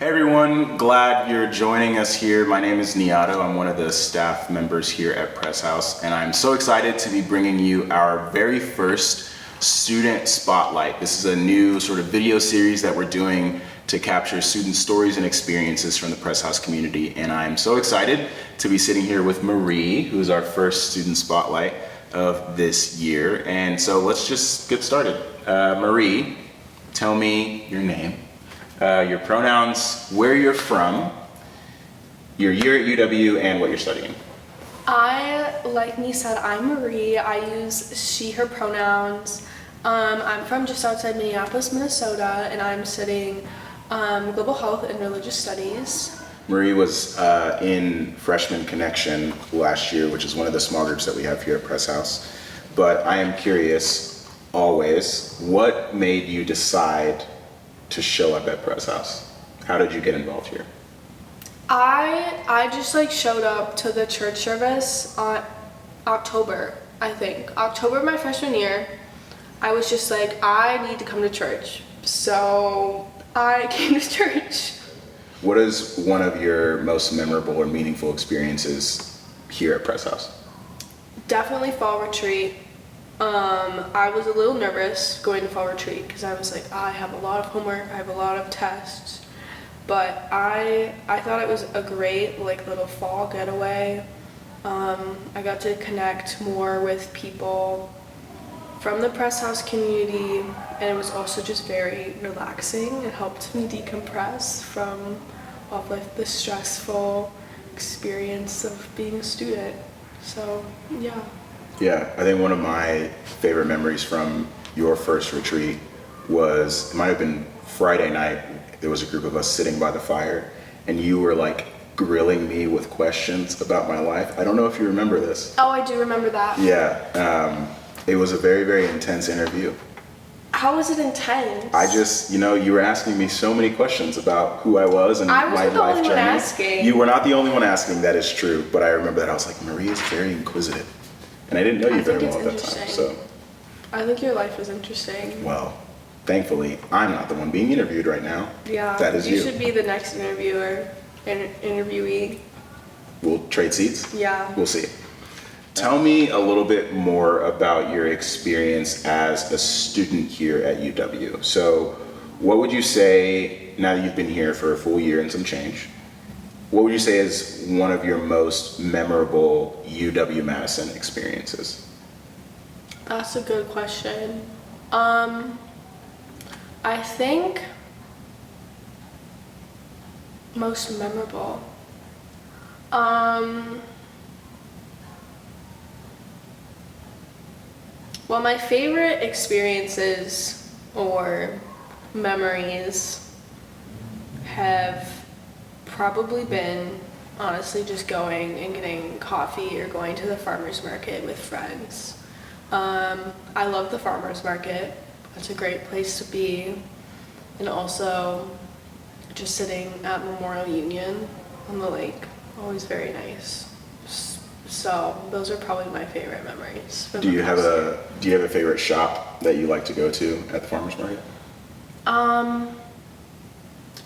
Hey everyone, glad you're joining us here. My name is Niato. I'm one of the staff members here at Press House, and I'm so excited to be bringing you our very first student spotlight. This is a new sort of video series that we're doing to capture student stories and experiences from the Press House community, and I'm so excited to be sitting here with Marie, who's our first student spotlight of this year. And so let's just get started. Marie, tell me your name. Your pronouns, where you're from, your year at UW, and what you're studying. Like me said, I'm Marie. I use she, her pronouns. I'm from just outside Minneapolis, Minnesota, and I'm studying global health and religious studies. Marie was in Freshman Connection last year, which is one of the small groups that we have here at Press House. But I am curious, always, what made you decide to show up at Press House? How did you get involved here? I just showed up to the church service on October, I think. October of my freshman year. I was just like, I need to come to church. So I came to church. What is one of your most memorable or meaningful experiences here at Press House? Definitely fall retreat. I was a little nervous going to fall retreat because I was like, I have a lot of homework, I have a lot of tests, but I thought it was a great little fall getaway. I got to connect more with people from the Press House community, and it was also just very relaxing. It helped me decompress from all the stressful experience of being a student. So yeah. Yeah, I think one of my favorite memories from your first retreat was, it might have been Friday night, there was a group of us sitting by the fire, and you were grilling me with questions about my life. I don't know if you remember this. Oh, I do remember that. Yeah, it was a very, very intense interview. How was it intense? I just, you were asking me so many questions about who I was and my life journey. I wasn't the only one asking. You were not the only one asking, that is true, but I remember that I was like, Marie is very inquisitive. And I didn't know you very well at that time, so. I think your life is interesting. Well, thankfully, I'm not the one being interviewed right now. Yeah, that is you. You should be the next interviewer, interviewee. We'll trade seats? Yeah. We'll see. Tell me a little bit more about your experience as a student here at UW. So what would you say, now that you've been here for a full year and some change, what would you say is one of your most memorable UW-Madison experiences? That's a good question. I think most memorable. Well, my favorite experiences or memories have probably been honestly just going and getting coffee or going to the farmer's market with friends. I love the farmer's market. It's a great place to be. And also just sitting at Memorial Union on the lake, always very nice. So those are probably my favorite memories. Do you have a favorite shop that you like to go to at the farmer's market?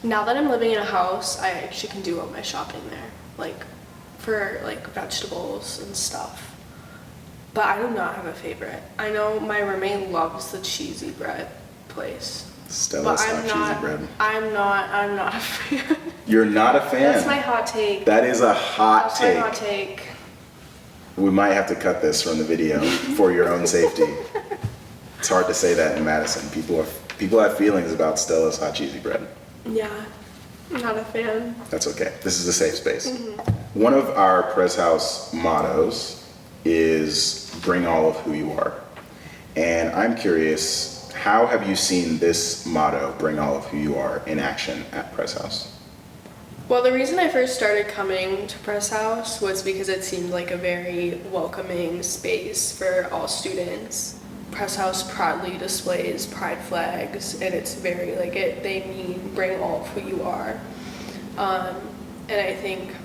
Now that I'm living in a house, I actually can do all my shopping there, for vegetables and stuff. But I do not have a favorite. I know my roommate loves the cheesy bread place. Stella's hot cheesy bread. I'm not a fan. You're not a fan? That's my hot take. That is a hot take. That's my hot take. We might have to cut this from the video for your own safety. It's hard to say that in Madison. People have feelings about Stella's hot cheesy bread. Yeah, I'm not a fan. That's okay. This is a safe space. Mm-hmm. One of our Press House mottos is bring all of who you are. And I'm curious, how have you seen this motto, bring all of who you are, in action at Press House? Well, the reason I first started coming to Press House was because it seemed like a very welcoming space for all students. Press House proudly displays pride flags, and it's very they mean bring all of who you are. And I think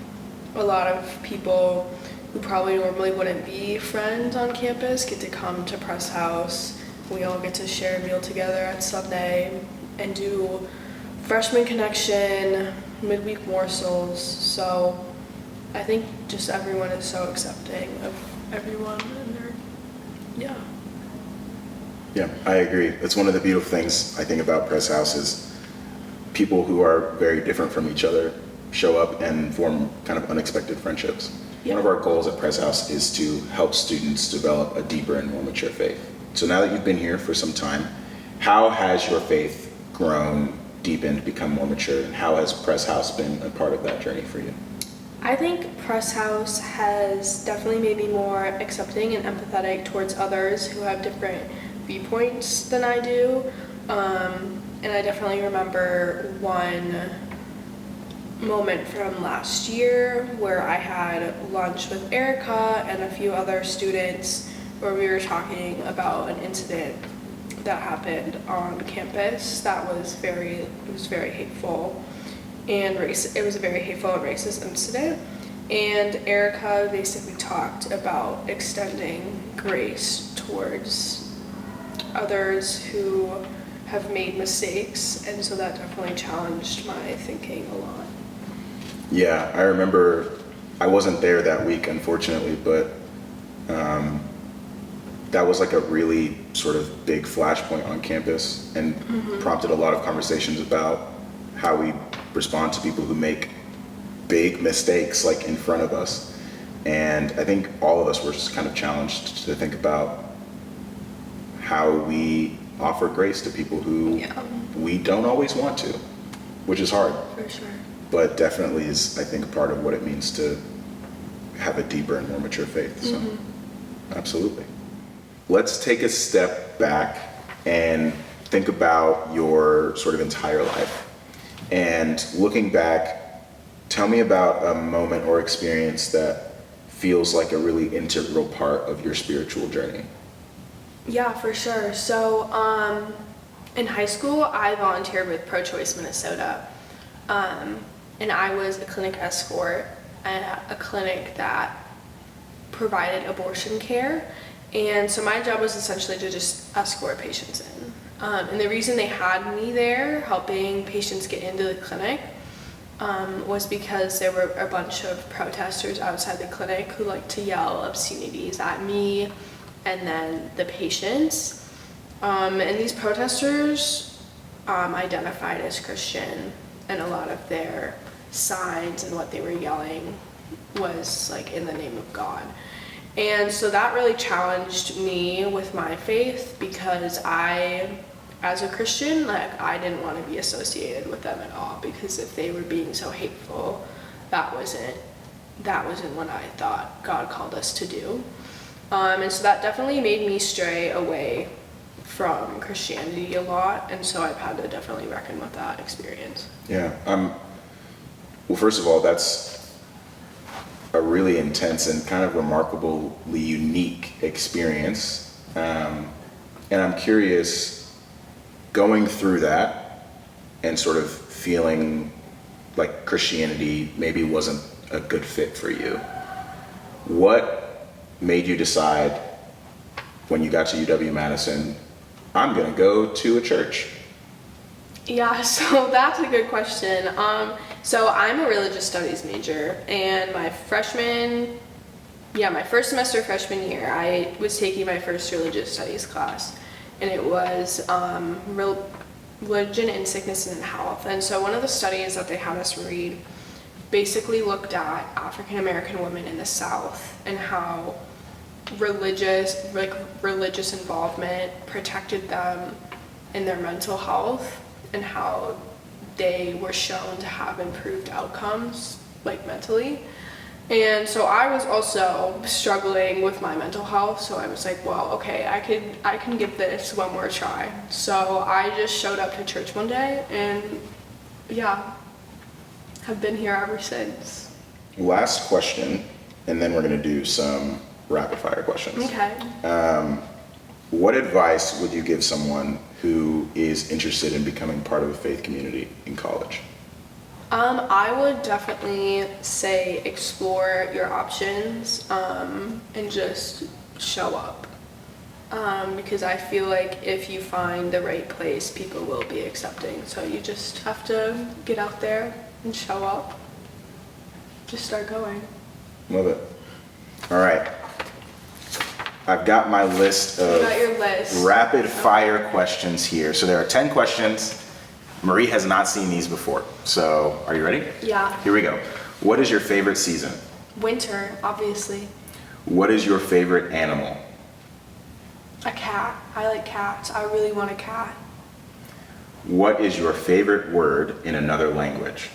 a lot of people who probably normally wouldn't be friends on campus get to come to Press House. We all get to share a meal together at Sunday and do Freshman Connection, midweek morsels. So I think just everyone is so accepting of everyone, and they're, yeah. Yeah, I agree. It's one of the beautiful things I think about Press House is people who are very different from each other show up and form kind of unexpected friendships. Yeah. One of our goals at Press House is to help students develop a deeper and more mature faith. So now that you've been here for some time, how has your faith grown, deepened, become more mature, and how has Press House been a part of that journey for you? I think Press House has definitely made me more accepting and empathetic towards others who have different viewpoints than I do. And I definitely remember one moment from last year where I had lunch with Erica and a few other students where we were talking about an incident that happened on campus that was very hateful and it was a very hateful and racist incident. And Erica basically talked about extending grace towards others who have made mistakes, and so that definitely challenged my thinking a lot. Yeah, I remember I wasn't there that week, unfortunately, but that was like a really sort of big flashpoint on campus and prompted a lot of conversations about how we respond to people who make big mistakes like in front of us. And I think all of us were just kind of challenged to think about how we offer grace to people who we don't always want to, which is hard. For sure. But definitely is, I think, a part of what it means to have a deeper and more mature faith. So, absolutely. Let's take a step back and think about your sort of entire life. And looking back, tell me about a moment or experience that feels like a really integral part of your spiritual journey. Yeah, for sure. So, in high school, I volunteered with Pro-Choice Minnesota. And I was a clinic escort at a clinic that provided abortion care. And so my job was essentially to just escort patients in. And the reason they had me there helping patients get into the clinic was because there were a bunch of protesters outside the clinic who liked to yell obscenities at me and then the patients. And these protesters identified as Christian, and a lot of their signs and what they were yelling was like in the name of God. And so that really challenged me with my faith, because I, as a Christian, like I didn't want to be associated with them at all, because if they were being so hateful, that wasn't what I thought God called us to do. And so that definitely made me stray away from Christianity a lot, and so I've had to definitely reckon with that experience. Yeah. Well, first of all, that's a really intense and kind of remarkably unique experience. And I'm curious, going through that and sort of feeling like Christianity maybe wasn't a good fit for you, what made you decide when you got to UW-Madison, I'm going to go to a church? Yeah, so that's a good question. So I'm a religious studies major, and my first semester freshman year, I was taking my first religious studies class, and it was religion in sickness and in health. And so one of the studies that they had us read basically looked at African American women in the South and how religious involvement protected them in their mental health, and how they were shown to have improved outcomes, like mentally. And so I was also struggling with my mental health, so I was like, well, okay, I can give this one more try. So I just showed up to church one day, and yeah, have been here ever since. Last question, and then we're going to do some rapid fire questions. Okay. What advice would you give someone who is interested in becoming part of a faith community in college? I would definitely say explore your options and just show up. Because I feel like if you find the right place, people will be accepting. So you just have to get out there and show up. Just start going. Love it. All right. I've got my list You of got your list. rapid fire questions here. So there are 10 questions. Marie has not seen these before. So are you ready? Yeah. Here we go. What is your favorite season? Winter, obviously. What is your favorite animal? A cat. I like cats. I really want a cat. What is your favorite word in another language?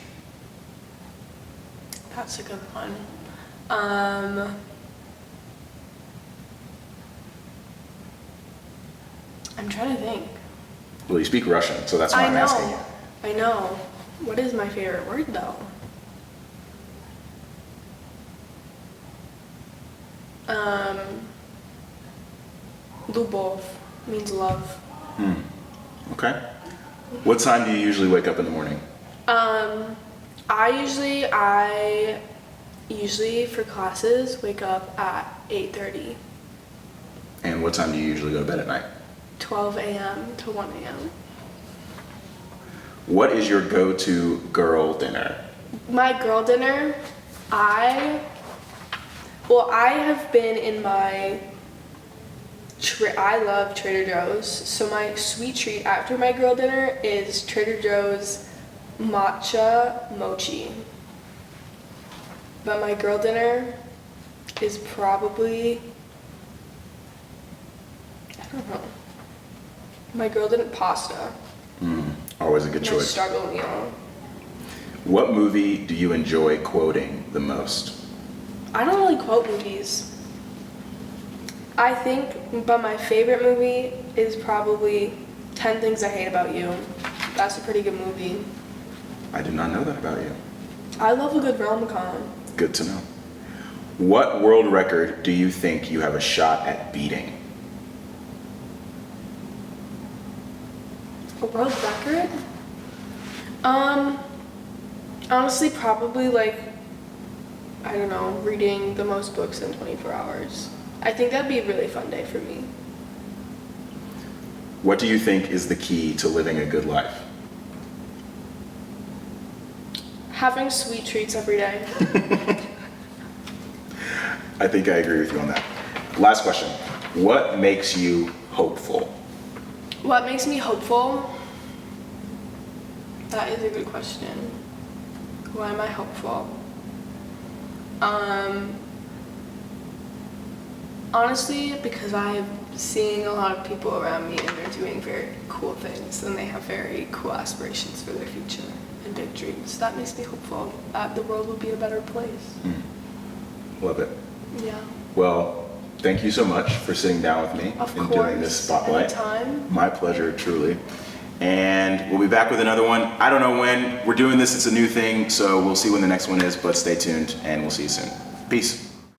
That's a good one. I'm trying to think. Well, you speak Russian, so that's why I'm asking you. I know. What is my favorite word though? Lubov means love. Okay. What time do you usually wake up in the morning? I usually for classes wake up at 8:30, And what time do you usually go to bed at night? 12 a.m. to 1 a.m. What is your go-to girl dinner? My girl dinner, I have been in my, I love Trader Joe's, so my sweet treat after my girl dinner is Trader Joe's matcha mochi. But my girl dinner is probably, I don't know, my girl dinner pasta, Always a good my choice. struggle meal. What movie do you enjoy quoting the most? I don't really quote movies. I think, but my favorite movie is probably 10 Things I Hate About You. That's a pretty good movie. I did not know that about you. I love a good rom-com. Good to know. What world record do you think you have a shot at beating? A world record? Honestly, probably like, I don't know, reading the most books in 24 hours. I think that'd be a really fun day for me. What do you think is the key to living a good life? Having sweet treats every day. I think I agree with you on that. Last question. What makes you hopeful? What makes me hopeful? That is a good question. Why am I hopeful? Honestly, because I'm seeing a lot of people around me and they're doing very cool things and they have very cool aspirations for their future and big dreams. That makes me hopeful that the world will be a better place. Love it. Yeah. Well, thank you so much for sitting down with me Of and course. doing this spotlight. Anytime. My pleasure, truly. And we'll be back with another one. I don't know when. We're doing this, it's a new thing, so we'll see when the next one is, but stay tuned and we'll see you soon. Peace.